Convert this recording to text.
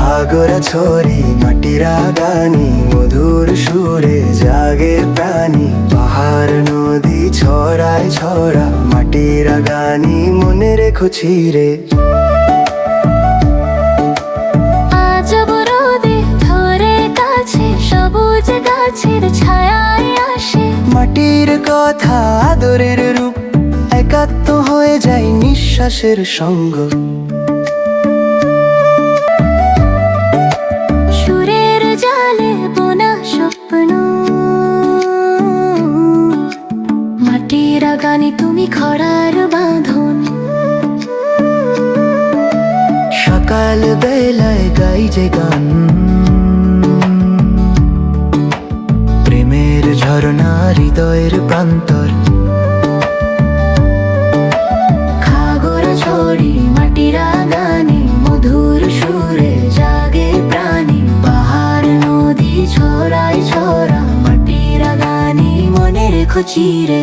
খাগড়া ছড়ি মাটিরা গানি মধুর সুরে জাগে প্রাণী পাহাড় নদী ছড়ায় ছড়া মাটিরা গানি মনে রেখো চিরে সবুজ গাছের ছায়ায় আসে মাটির কথা আদরের রূপ একাত্ম হয়ে যায় নিঃশ্বাসের সঙ্গ সুরের জালে বোনা স্বপ্ন মাটির গানে তুমি খরার বাঁধন সকাল বেলায় গাই যে গান প্রেমের ঝরনা হৃদয়ের প্রান্তর খাগড়া ছড়ি মাটিরা গানে মধুর সুরে জাগে প্রাণী পাহাড় নদী ছড়ায় ছড়া মাটিরা গানে মনে রেখো চিরে।